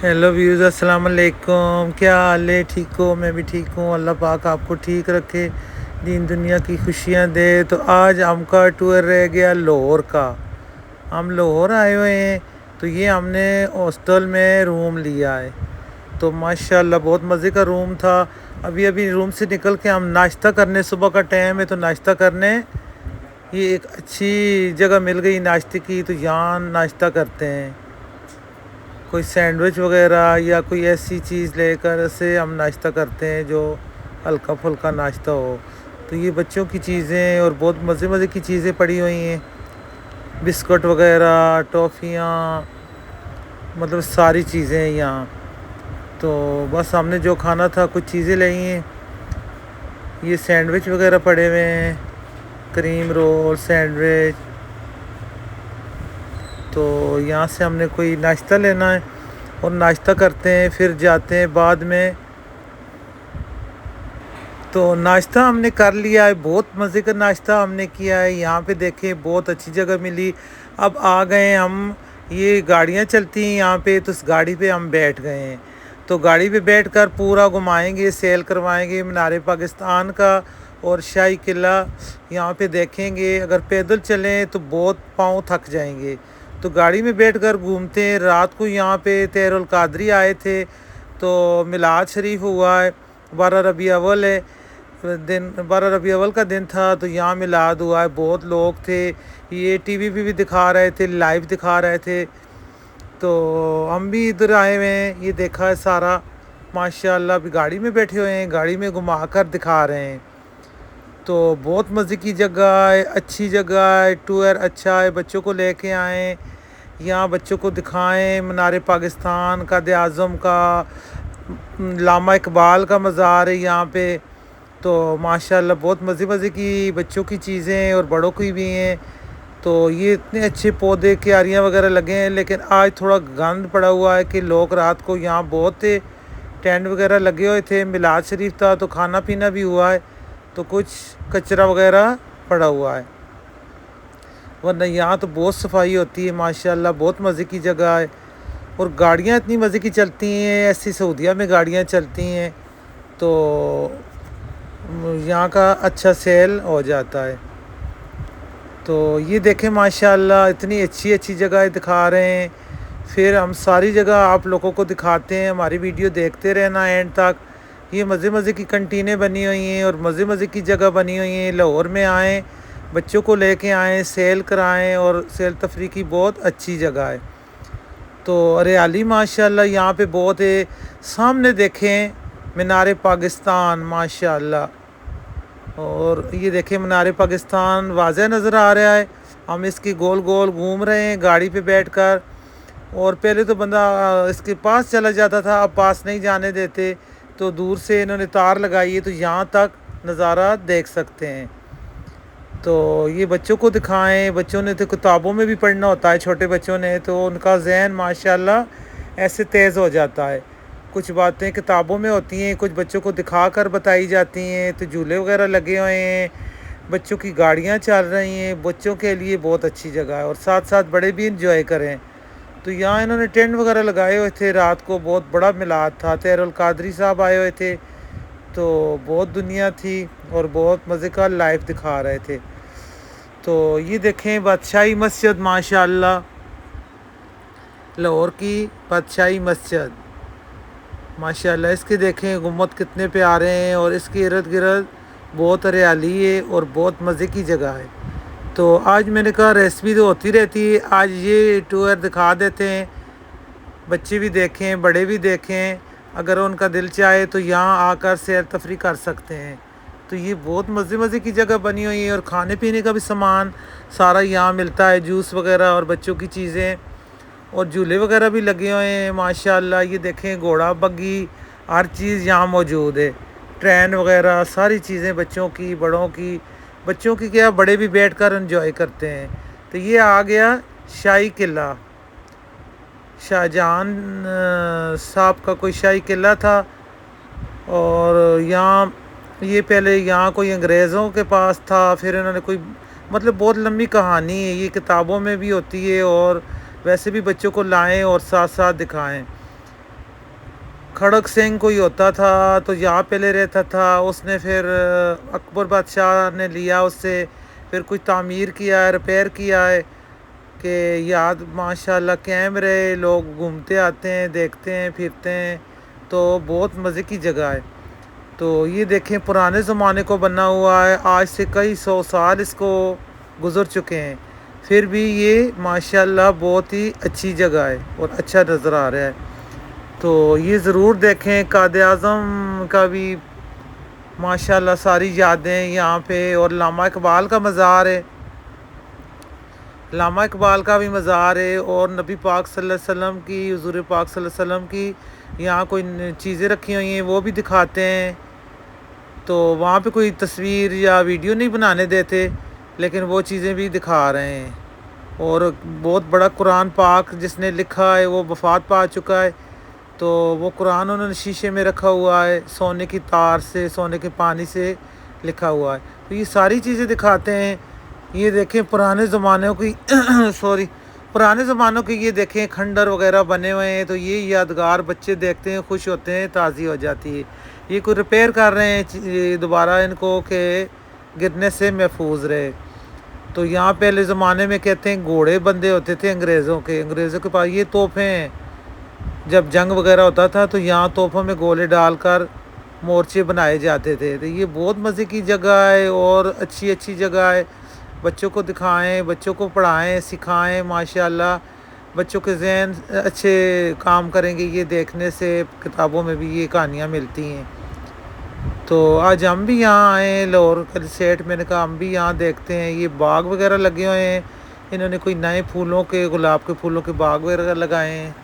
Hello views, अस्सलाम वालेकुम। क्या हाल है? ठीक हो? मैं भी ठीक हूँ। अल्लाह पाक आपको ठीक रखे, दीन दुनिया की खुशियाँ दे। तो आज हम का टूर रह गया लाहौर का। हम लाहौर आए हुए हैं, तो ये हमने हॉस्टल में रूम लिया है। तो माशाल्लाह बहुत मज़े का रूम था। अभी अभी रूम से निकल के हम नाश्ता करने, सुबह का टाइम है तो नाश्ता करने ये एक अच्छी जगह मिल गई नाश्ते की, तो यहाँ नाश्ता करते हैं। कोई सैंडविच वगैरह या कोई ऐसी चीज़ लेकर से हम नाश्ता करते हैं जो हल्का फुल्का नाश्ता हो। तो ये बच्चों की चीज़ें और बहुत मज़े मज़े की चीज़ें पड़ी हुई हैं, बिस्कुट वगैरह, टॉफ़ियाँ, मतलब सारी चीज़ें हैं यहाँ। तो बस हमने जो खाना था कुछ चीज़ें ली हैं। ये सैंडविच वगैरह पड़े हुए हैं, क्रीम रोल सैंडविच। तो यहाँ से हमने कोई नाश्ता लेना है और नाश्ता करते हैं, फिर जाते हैं बाद में। तो नाश्ता हमने कर लिया है, बहुत मज़े का नाश्ता हमने किया है। यहाँ पे देखें बहुत अच्छी जगह मिली। अब आ गए हम, ये गाड़ियाँ चलती हैं यहाँ पे, तो इस गाड़ी पे हम बैठ गए हैं। तो गाड़ी पे बैठकर पूरा घुमाएंगे, सेल करवाएंगे मीनार पाकिस्तान का और शाही किला यहाँ पे देखेंगे। अगर पैदल चलें तो बहुत पाँव थक जाएंगे, तो गाड़ी में बैठकर घूमते हैं। रात को यहाँ पे तेरुल कादरी आए थे, तो मिलाद शरीफ हुआ है। 12 रबी अव्वल है दिन, 12 रबी अव्वल का दिन था, तो यहाँ मिलाद हुआ है। बहुत लोग थे, ये टीवी पे भी दिखा रहे थे, लाइव दिखा रहे थे। तो हम भी इधर आए हुए हैं, ये देखा है सारा माशाल्लाह। अभी गाड़ी में बैठे हुए हैं, गाड़ी में घुमा कर दिखा रहे हैं। तो बहुत मज़े की जगह है, अच्छी जगह है, टूर अच्छा है। बच्चों को लेके आएँ, यहाँ बच्चों को दिखाएं मीनार पाकिस्तान, कायद आज़म का, लामा इकबाल का मज़ार है यहाँ पे। तो माशाल्लाह बहुत मज़े मज़े की बच्चों की चीज़ें और बड़ों की भी हैं। तो ये इतने अच्छे पौधे क्यारियाँ वगैरह लगे हैं, लेकिन आज थोड़ा गंद पड़ा हुआ है कि लोग रात को यहाँ बहुत थे, टेंट वगैरह लगे हुए थे। मिलाद शरीफ था तो खाना पीना भी हुआ है, तो कुछ कचरा वगैरह पड़ा हुआ है, वरना यहाँ तो बहुत सफाई होती है माशाल्लाह। बहुत मज़े की जगह है और गाड़ियाँ इतनी मज़े की चलती हैं, ऐसी सऊदीया में गाड़ियाँ चलती हैं, तो यहाँ का अच्छा सेल हो जाता है। तो ये देखें माशाल्लाह, इतनी अच्छी अच्छी जगह दिखा रहे हैं। फिर हम सारी जगह आप लोगों को दिखाते हैं, हमारी वीडियो देखते रहना एंड तक। ये मज़े मज़े की कंटीनें बनी हुई हैं और मज़े मज़े की जगह बनी हुई हैं। लाहौर में आएँ, बच्चों को लेके आएँ, सेल कराएँ, और सेल तफरी की बहुत अच्छी जगह है। तो हरियाली माशाल्लाह यहाँ पे बहुत है। सामने देखें मीनार पाकिस्तान माशाल्लाह, और ये देखें मीनार पाकिस्तान वाज़े नज़र आ रहा है। हम इसके गोल गोल घूम रहे हैं गाड़ी पे बैठकर। और पहले तो बंदा इसके पास चला जाता था, अब पास नहीं जाने देते, तो दूर से इन्होंने तार लगाई है, तो यहाँ तक नज़ारा देख सकते हैं। तो ये बच्चों को दिखाएं। बच्चों ने तो किताबों में भी पढ़ना होता है, छोटे बच्चों ने, तो उनका जहन माशाल्लाह ऐसे तेज़ हो जाता है। कुछ बातें किताबों में होती हैं, कुछ बच्चों को दिखा कर बताई जाती हैं। तो झूले वगैरह लगे हुए हैं, बच्चों की गाड़ियाँ चल रही हैं। बच्चों के लिए बहुत अच्छी जगह है और साथ साथ बड़े भी इंजॉय करें। तो यहाँ इन्होंने टेंट वगैरह लगाए हुए थे। रात को बहुत बड़ा मिलाद था, तेरुल कादरी साहब आए हुए थे, तो बहुत दुनिया थी और बहुत मज़े का लाइव दिखा रहे थे। तो ये देखें बादशाही मस्जिद माशाल्लाह, लाहौर की बादशाही मस्जिद माशाल्लाह। इसके देखें गुम्बद कितने प्यारे हैं और इसके इर्द गिर्द बहुत हरियाली है और बहुत मज़े की जगह है। तो आज मैंने कहा रेसिपी तो होती रहती है, आज ये टूर दिखा देते हैं, बच्चे भी देखें, बड़े भी देखें। अगर उनका दिल चाहे तो यहाँ आकर सैर तफरी कर सकते हैं। तो ये बहुत मज़े मज़े की जगह बनी हुई है और खाने पीने का भी सामान सारा यहाँ मिलता है, जूस वगैरह और बच्चों की चीज़ें, और झूले वगैरह भी लगे हुए हैं माशाल्लाह। ये देखें घोड़ा बग्गी, हर चीज़ यहाँ मौजूद है, ट्रेन वगैरह सारी चीज़ें बच्चों की, बड़ों की। बच्चों की क्या, बड़े भी बैठकर एंजॉय करते हैं। तो ये आ गया शाही किला, शाहजहां साहब का कोई शाही किला था। और यहाँ ये पहले यहाँ कोई अंग्रेज़ों के पास था, फिर इन्होंने कोई, मतलब बहुत लंबी कहानी है, ये किताबों में भी होती है और वैसे भी बच्चों को लाएं और साथ साथ दिखाएं। खड़क सिंह कोई होता था तो यहाँ पहले रहता था, उसने फिर अकबर बादशाह ने लिया उससे, फिर कुछ तामीर किया है, रिपेयर किया है कि याद माशाल्लाह कायम रहे, लोग घूमते आते हैं, देखते हैं, फिरते हैं, तो बहुत मज़े की जगह है। तो ये देखें पुराने ज़माने को बना हुआ है, आज से कई सौ साल इसको गुज़र चुके हैं, फिर भी ये माशाल्लाह बहुत ही अच्छी जगह है और अच्छा नज़र आ रहा है। तो ये ज़रूर देखें, कायद आज़म का भी माशाल्लाह सारी यादें यहाँ पे, और लामा इकबाल का मज़ार है, लामा इकबाल का भी मज़ार है, और नबी पाक सल्लल्लाहु अलैहि वसल्लम की, हुज़ूर पाक सल्लल्लाहु अलैहि वसल्लम की यहाँ कोई चीज़ें रखी हुई हैं वो भी दिखाते हैं। तो वहाँ पे कोई तस्वीर या वीडियो नहीं बनाने देते, लेकिन वो चीज़ें भी दिखा रहे हैं। और बहुत बड़ा कुरान पाक जिसने लिखा है वो वफ़ात पा चुका है, तो वो कुरान उन्होंने शीशे में रखा हुआ है, सोने की तार से, सोने के पानी से लिखा हुआ है। तो ये सारी चीज़ें दिखाते हैं। ये देखें पुराने ज़मानों की सॉरी, पुराने ज़मानों के ये देखें खंडर वगैरह बने हुए हैं, तो ये यादगार बच्चे देखते हैं, खुश होते हैं, ताज़ी हो जाती है। ये कोई रिपेयर कर रहे हैं दोबारा इनको कि गिरने से महफूज रहे। तो यहाँ पहले ज़माने में कहते हैं घोड़े बंधे होते थे अंग्रेज़ों के पास ये तोहफे हैं, जब जंग वगैरह होता था तो यहाँ तोहफों में गोले डालकर मोर्चे बनाए जाते थे। तो ये बहुत मज़े की जगह है और अच्छी अच्छी जगह है, बच्चों को दिखाएं, बच्चों को पढ़ाएं, सिखाएं, माशाल्लाह बच्चों के ज़हन अच्छे काम करेंगे ये देखने से, किताबों में भी ये कहानियाँ मिलती हैं। तो आज हम भी यहाँ आए हैं लाहौर कल सेठ, मैंने कहा हम भी यहाँ देखते हैं। ये बाग वगैरह लगे हुए हैं, इन्होंने कोई नए फूलों के, गुलाब के फूलों के बाग वगैरह लगाए हैं।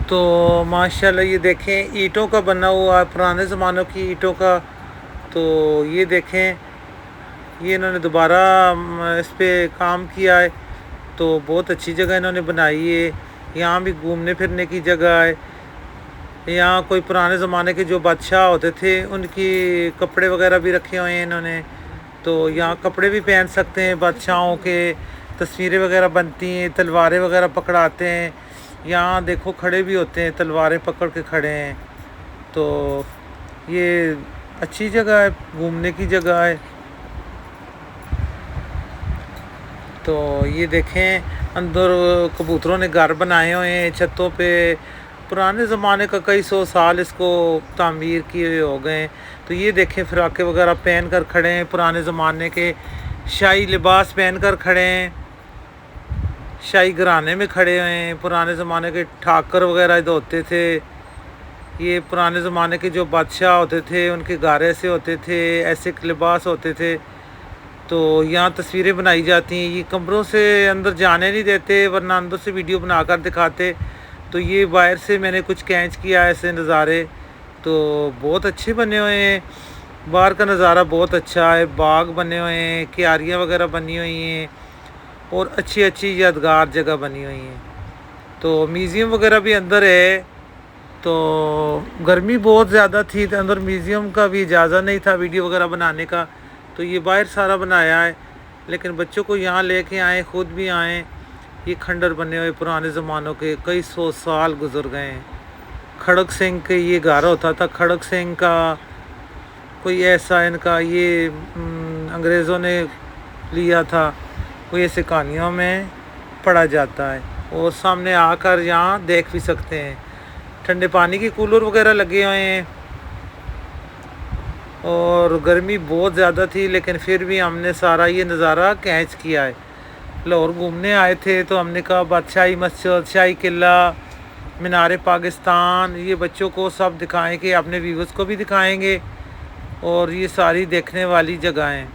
तो माशाल्लाह ये देखें ईंटों का बना हुआ है, पुराने ज़मानों की ईंटों का। तो ये देखें ये इन्होंने दोबारा इस पे काम किया है, तो बहुत अच्छी जगह इन्होंने बनाई है। यहाँ भी घूमने फिरने की जगह है। यहाँ कोई पुराने ज़माने के जो बादशाह होते थे उनकी कपड़े वगैरह भी रखे हुए हैं इन्होंने, तो यहाँ कपड़े भी पहन सकते हैं बादशाहों के, तस्वीरें वगैरह बनती हैं, तलवारें वगैरह पकड़ाते हैं। यहाँ देखो खड़े भी होते हैं, तलवारें पकड़ के खड़े हैं। तो ये अच्छी जगह है, घूमने की जगह है। तो ये देखें अंदर कबूतरों ने घर बनाए हुए हैं छतों पे, पुराने ज़माने का कई सौ साल इसको तामीर किए हुए हो गए। तो ये देखें फ़्राकें वगैरह पहन कर खड़े हैं, पुराने ज़माने के शाही लिबास पहन कर खड़े हैं, शाही घराने में खड़े हुए हैं। पुराने ज़माने के ठाकर वगैरह इधर होते थे, ये पुराने ज़माने के जो बादशाह होते थे उनके घर ऐसे होते थे, ऐसे लिबास होते थे। तो यहाँ तस्वीरें बनाई जाती हैं। ये कमरों से अंदर जाने नहीं देते, वरना अंदर से वीडियो बनाकर दिखाते। तो ये बाहर से मैंने कुछ कैच किया ऐसे नज़ारे, तो बहुत अच्छे बने हुए हैं। बाहर का नज़ारा बहुत अच्छा है, बाग बने हुए हैं, क्यारियाँ वगैरह बनी हुई हैं, और अच्छी अच्छी यादगार जगह बनी हुई हैं। तो म्यूज़ियम वगैरह भी अंदर है। तो गर्मी बहुत ज़्यादा थी, तो अंदर म्यूज़ियम का भी इजाज़त नहीं था वीडियो वगैरह बनाने का, तो ये बाहर सारा बनाया है। लेकिन बच्चों को यहाँ लेके आए, ख़ुद भी आए। ये खंडर बने हुए पुराने ज़मानों के, कई सौ साल गुजर गए हैं। खड़क सिंह के ये घर होता था, खड़क सिंह का कोई ऐसा इनका ये अंग्रेज़ों ने लिया था, कोई ऐसे कहानियों में पढ़ा जाता है। और सामने आकर यहाँ देख भी सकते हैं। ठंडे पानी के कूलर वगैरह लगे हुए हैं, और गर्मी बहुत ज़्यादा थी, लेकिन फिर भी हमने सारा ये नज़ारा कैच किया है। लाहौर घूमने आए थे तो हमने कहा बादशाही मस्जिद, शाही किला, मीनार पाकिस्तान, ये बच्चों को सब दिखाएं कि अपने व्यूवर्स को भी दिखाएंगे, और ये सारी देखने वाली जगह हैं।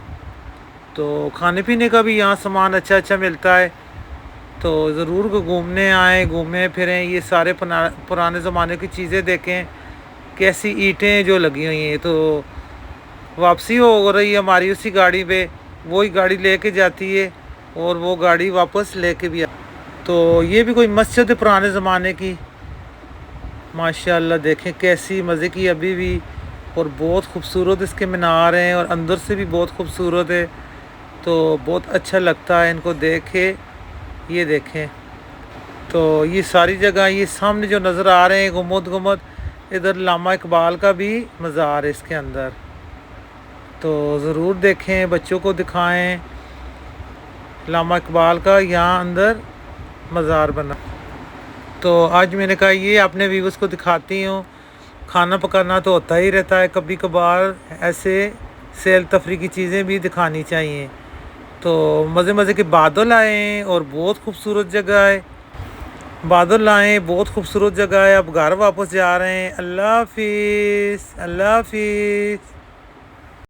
तो खाने पीने का भी यहाँ सामान अच्छा अच्छा मिलता है, तो ज़रूर घूमने आएँ, घूमें फिरें, ये सारे पुराने ज़माने की चीज़ें देखें, कैसी ईंटें जो लगी हुई हैं। तो वापसी हो रही है हमारी उसी गाड़ी पे, वही गाड़ी लेके जाती है और वो गाड़ी वापस लेके भी तो ये भी कोई मस्जिद है पुराने ज़माने की, माशाल्लाह देखें कैसी मज़े की अभी भी, और बहुत खूबसूरत इसके मीनार हैं और अंदर से भी बहुत खूबसूरत है। तो बहुत अच्छा लगता है इनको देख के। ये देखें, तो ये सारी जगह ये सामने जो नज़र आ रहे हैं गुम्बद गुम्बद, इधर लामा इकबाल का भी मज़ार है इसके अंदर। तो ज़रूर देखें, बच्चों को दिखाएं लामा इकबाल का यहाँ अंदर मज़ार बना। तो आज मैंने कहा ये अपने व्यूअर्स को दिखाती हूँ। खाना पकाना तो होता ही रहता है, कभी कभार ऐसे सैर तफरी की चीज़ें भी दिखानी चाहिए। तो मज़े मज़े के बादल आए हैं और बहुत खूबसूरत जगह है। बादल आए, बहुत खूबसूरत जगह है। अब घर वापस जा रहे हैं। अल्लाह हाफिज़, अल्लाह हाफिज़।